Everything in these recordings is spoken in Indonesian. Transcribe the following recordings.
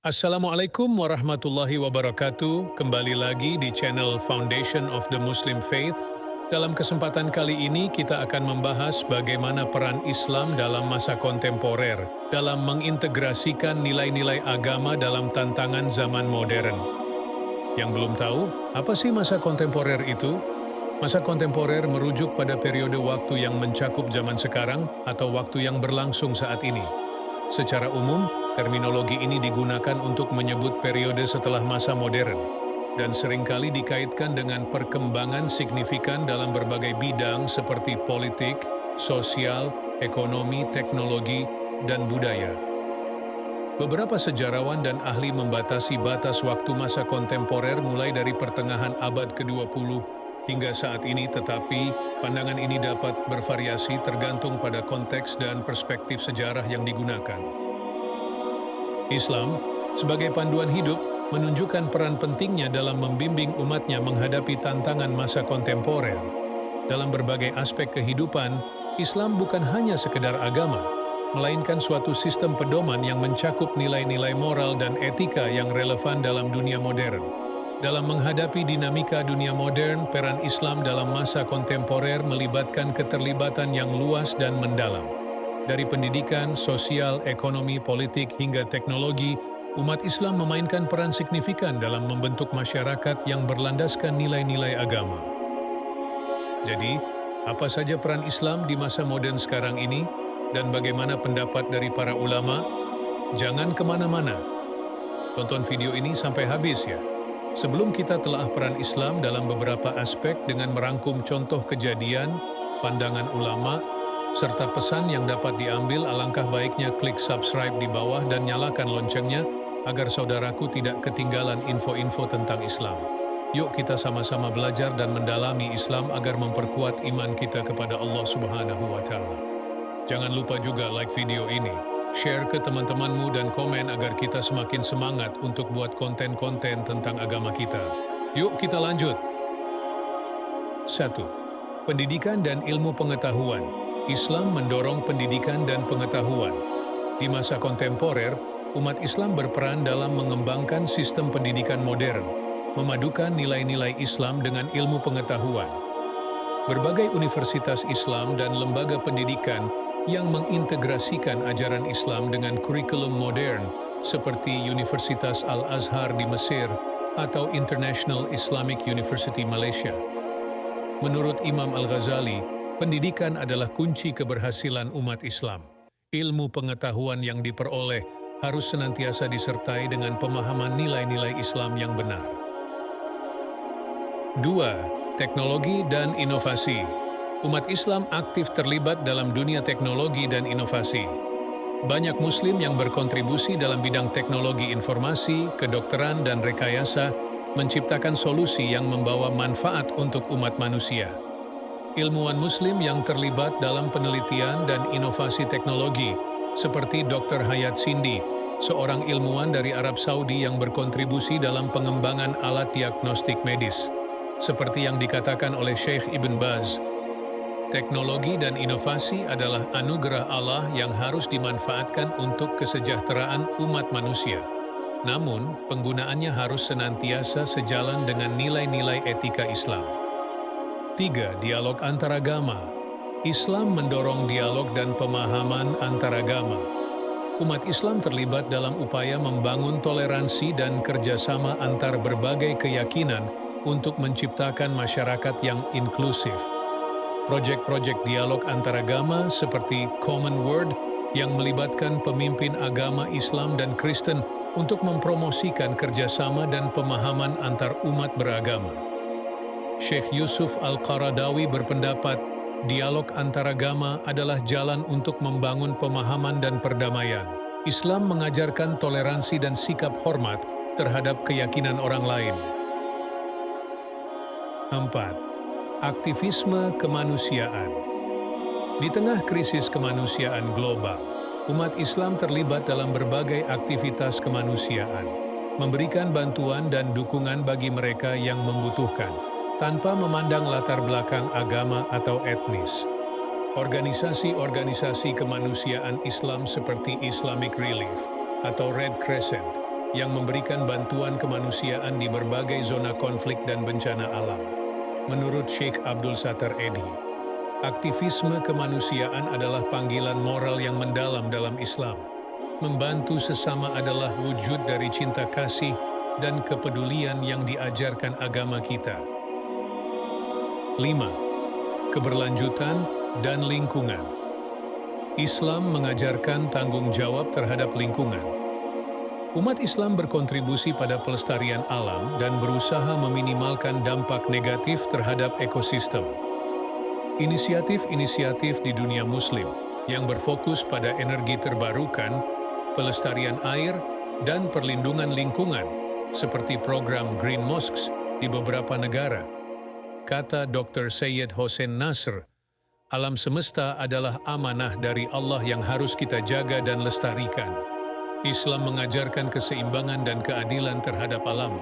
Assalamualaikum warahmatullahi wabarakatuh. Kembali lagi di channel Foundation of the Muslim Faith. Dalam kesempatan kali ini kita akan membahas bagaimana peran Islam dalam masa kontemporer dalam mengintegrasikan nilai-nilai agama dalam tantangan zaman modern. Yang belum tahu, apa sih masa kontemporer itu? Masa kontemporer merujuk pada periode waktu yang mencakup zaman sekarang atau waktu yang berlangsung saat ini. Secara umum, terminologi ini digunakan untuk menyebut periode setelah masa modern, dan seringkali dikaitkan dengan perkembangan signifikan dalam berbagai bidang seperti politik, sosial, ekonomi, teknologi, dan budaya. Beberapa sejarawan dan ahli membatasi batas waktu masa kontemporer mulai dari pertengahan abad ke-20 hingga saat ini, tetapi pandangan ini dapat bervariasi tergantung pada konteks dan perspektif sejarah yang digunakan. Islam, sebagai panduan hidup, menunjukkan peran pentingnya dalam membimbing umatnya menghadapi tantangan masa kontemporer. Dalam berbagai aspek kehidupan, Islam bukan hanya sekedar agama, melainkan suatu sistem pedoman yang mencakup nilai-nilai moral dan etika yang relevan dalam dunia modern. Dalam menghadapi dinamika dunia modern, peran Islam dalam masa kontemporer melibatkan keterlibatan yang luas dan mendalam. Dari pendidikan, sosial, ekonomi, politik, hingga teknologi, umat Islam memainkan peran signifikan dalam membentuk masyarakat yang berlandaskan nilai-nilai agama. Jadi, apa saja peran Islam di masa modern sekarang ini, dan bagaimana pendapat dari para ulama? Jangan kemana-mana. Tonton video ini sampai habis ya. Sebelum kita telah peran Islam dalam beberapa aspek dengan merangkum contoh kejadian, pandangan ulama, serta pesan yang dapat diambil, alangkah baiknya klik subscribe di bawah dan nyalakan loncengnya agar saudaraku tidak ketinggalan info-info tentang Islam. Yuk kita sama-sama belajar dan mendalami Islam agar memperkuat iman kita kepada Allah Subhanahu wa Ta'ala. Jangan lupa juga like video ini, share ke teman-temanmu dan komen agar kita semakin semangat untuk buat konten-konten tentang agama kita. Yuk kita lanjut. 1. Pendidikan dan ilmu pengetahuan. Islam mendorong pendidikan dan pengetahuan. Di masa kontemporer, umat Islam berperan dalam mengembangkan sistem pendidikan modern, memadukan nilai-nilai Islam dengan ilmu pengetahuan. Berbagai universitas Islam dan lembaga pendidikan yang mengintegrasikan ajaran Islam dengan kurikulum modern seperti Universitas Al-Azhar di Mesir atau International Islamic University Malaysia. Menurut Imam Al-Ghazali, pendidikan adalah kunci keberhasilan umat Islam. Ilmu pengetahuan yang diperoleh harus senantiasa disertai dengan pemahaman nilai-nilai Islam yang benar. 2. Teknologi dan inovasi. Umat Islam aktif terlibat dalam dunia teknologi dan inovasi. Banyak Muslim yang berkontribusi dalam bidang teknologi informasi, kedokteran, dan rekayasa menciptakan solusi yang membawa manfaat untuk umat manusia. Ilmuwan Muslim yang terlibat dalam penelitian dan inovasi teknologi, seperti Dr. Hayat Sindi, seorang ilmuwan dari Arab Saudi yang berkontribusi dalam pengembangan alat diagnostik medis. Seperti yang dikatakan oleh Syekh Ibn Baz, teknologi dan inovasi adalah anugerah Allah yang harus dimanfaatkan untuk kesejahteraan umat manusia. Namun, penggunaannya harus senantiasa sejalan dengan nilai-nilai etika Islam. 3. Dialog antaragama. Islam mendorong dialog dan pemahaman antaragama. Umat Islam terlibat dalam upaya membangun toleransi dan kerjasama antar berbagai keyakinan untuk menciptakan masyarakat yang inklusif. Proyek-proyek dialog antaragama seperti Common Word yang melibatkan pemimpin agama Islam dan Kristen untuk mempromosikan kerjasama dan pemahaman antar umat beragama. Syekh Yusuf Al-Qaradawi berpendapat, dialog antaragama adalah jalan untuk membangun pemahaman dan perdamaian. Islam mengajarkan toleransi dan sikap hormat terhadap keyakinan orang lain. 4. Aktivisme kemanusiaan. Di tengah krisis kemanusiaan global, umat Islam terlibat dalam berbagai aktivitas kemanusiaan, memberikan bantuan dan dukungan bagi mereka yang membutuhkan, tanpa memandang latar belakang agama atau etnis. Organisasi-organisasi kemanusiaan Islam seperti Islamic Relief atau Red Crescent yang memberikan bantuan kemanusiaan di berbagai zona konflik dan bencana alam. Menurut Sheikh Abdul Sattar Edy, aktivisme kemanusiaan adalah panggilan moral yang mendalam dalam Islam. Membantu sesama adalah wujud dari cinta kasih dan kepedulian yang diajarkan agama kita. 5. Keberlanjutan dan lingkungan. Islam mengajarkan tanggung jawab terhadap lingkungan. Umat Islam berkontribusi pada pelestarian alam dan berusaha meminimalkan dampak negatif terhadap ekosistem. Inisiatif-inisiatif di dunia Muslim yang berfokus pada energi terbarukan, pelestarian air, dan perlindungan lingkungan, seperti program Green Mosques di beberapa negara. Kata Dr. Sayyid Hossein Nasr, alam semesta adalah amanah dari Allah yang harus kita jaga dan lestarikan. Islam mengajarkan keseimbangan dan keadilan terhadap alam.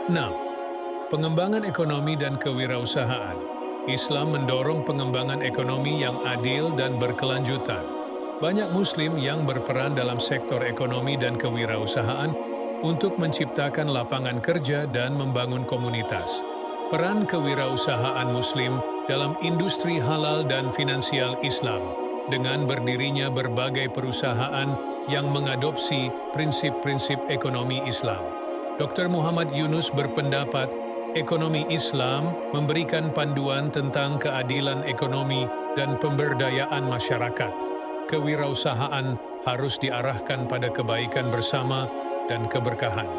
6. Pengembangan ekonomi dan kewirausahaan. Islam mendorong pengembangan ekonomi yang adil dan berkelanjutan. Banyak Muslim yang berperan dalam sektor ekonomi dan kewirausahaan untuk menciptakan lapangan kerja dan membangun komunitas. Peran kewirausahaan Muslim dalam industri halal dan finansial Islam dengan berdirinya berbagai perusahaan yang mengadopsi prinsip-prinsip ekonomi Islam. Dr. Muhammad Yunus berpendapat, ekonomi Islam memberikan panduan tentang keadilan ekonomi dan pemberdayaan masyarakat. Kewirausahaan harus diarahkan pada kebaikan bersama dan keberkahan.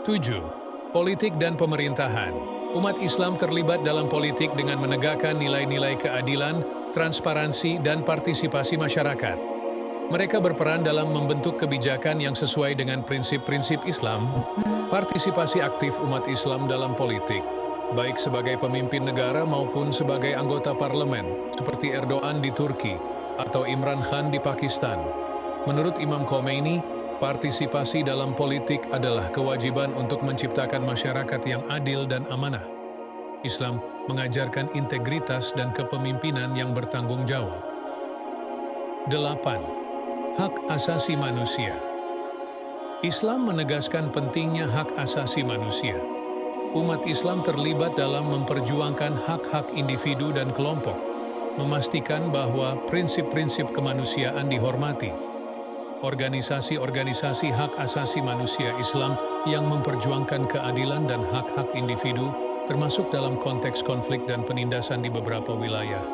7. Politik dan pemerintahan. Umat Islam terlibat dalam politik dengan menegakkan nilai-nilai keadilan, transparansi, dan partisipasi masyarakat. Mereka berperan dalam membentuk kebijakan yang sesuai dengan prinsip-prinsip Islam. Partisipasi aktif umat Islam dalam politik, baik sebagai pemimpin negara maupun sebagai anggota parlemen, seperti Erdogan di Turki atau Imran Khan di Pakistan. Menurut Imam Khomeini, partisipasi dalam politik adalah kewajiban untuk menciptakan masyarakat yang adil dan amanah. Islam mengajarkan integritas dan kepemimpinan yang bertanggung jawab. 8. Hak asasi manusia. Islam menegaskan pentingnya hak asasi manusia. Umat Islam terlibat dalam memperjuangkan hak-hak individu dan kelompok, memastikan bahwa prinsip-prinsip kemanusiaan dihormati. Organisasi-organisasi hak asasi manusia Islam yang memperjuangkan keadilan dan hak-hak individu, termasuk dalam konteks konflik dan penindasan di beberapa wilayah.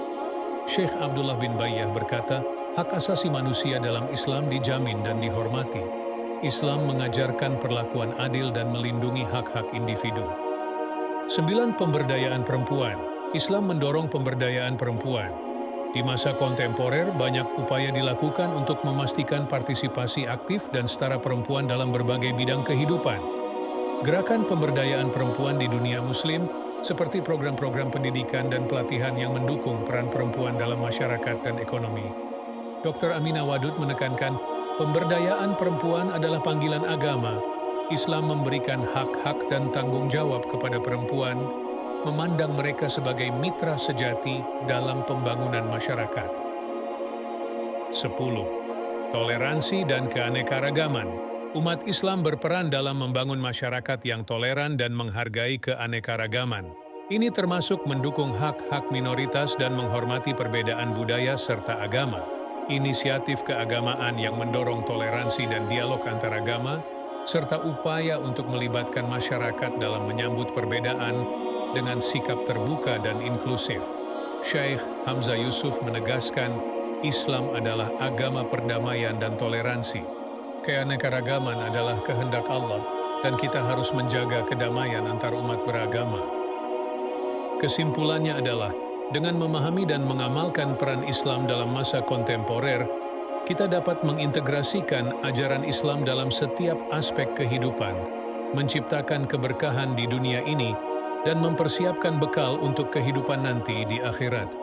Syekh Abdullah bin Bayyah berkata, hak asasi manusia dalam Islam dijamin dan dihormati. Islam mengajarkan perlakuan adil dan melindungi hak-hak individu. 9. Pemberdayaan perempuan. Islam mendorong pemberdayaan perempuan. Di masa kontemporer, banyak upaya dilakukan untuk memastikan partisipasi aktif dan setara perempuan dalam berbagai bidang kehidupan. Gerakan pemberdayaan perempuan di dunia Muslim, seperti program-program pendidikan dan pelatihan yang mendukung peran perempuan dalam masyarakat dan ekonomi. Dr. Aminah Wadud menekankan, pemberdayaan perempuan adalah panggilan agama. Islam memberikan hak-hak dan tanggung jawab kepada perempuan, memandang mereka sebagai mitra sejati dalam pembangunan masyarakat. 10. Toleransi dan keanekaragaman. Umat Islam berperan dalam membangun masyarakat yang toleran dan menghargai keanekaragaman. Ini termasuk mendukung hak-hak minoritas dan menghormati perbedaan budaya serta agama. Inisiatif keagamaan yang mendorong toleransi dan dialog antaragama, serta upaya untuk melibatkan masyarakat dalam menyambut perbedaan dengan sikap terbuka dan inklusif. Syekh Hamzah Yusuf menegaskan, Islam adalah agama perdamaian dan toleransi. Keanekaragaman adalah kehendak Allah, dan kita harus menjaga kedamaian antar umat beragama. Kesimpulannya adalah, dengan memahami dan mengamalkan peran Islam dalam masa kontemporer, kita dapat mengintegrasikan ajaran Islam dalam setiap aspek kehidupan, menciptakan keberkahan di dunia ini, dan mempersiapkan bekal untuk kehidupan nanti di akhirat.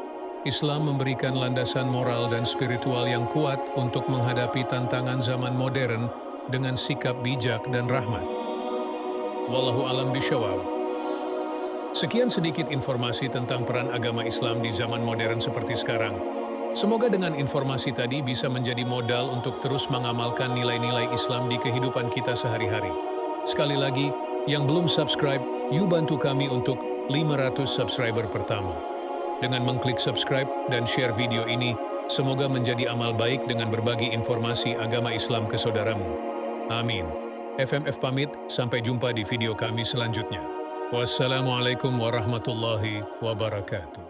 Islam memberikan landasan moral dan spiritual yang kuat untuk menghadapi tantangan zaman modern dengan sikap bijak dan rahmat. Wallahu a'lam bishawab. Sekian sedikit informasi tentang peran agama Islam di zaman modern seperti sekarang. Semoga dengan informasi tadi bisa menjadi modal untuk terus mengamalkan nilai-nilai Islam di kehidupan kita sehari-hari. Sekali lagi, yang belum subscribe, yuk bantu kami untuk 500 subscriber pertama. Dengan mengklik subscribe dan share video ini, semoga menjadi amal baik dengan berbagi informasi agama Islam ke saudaramu. Amin. FMF pamit, sampai jumpa di video kami selanjutnya. Wassalamualaikum warahmatullahi wabarakatuh.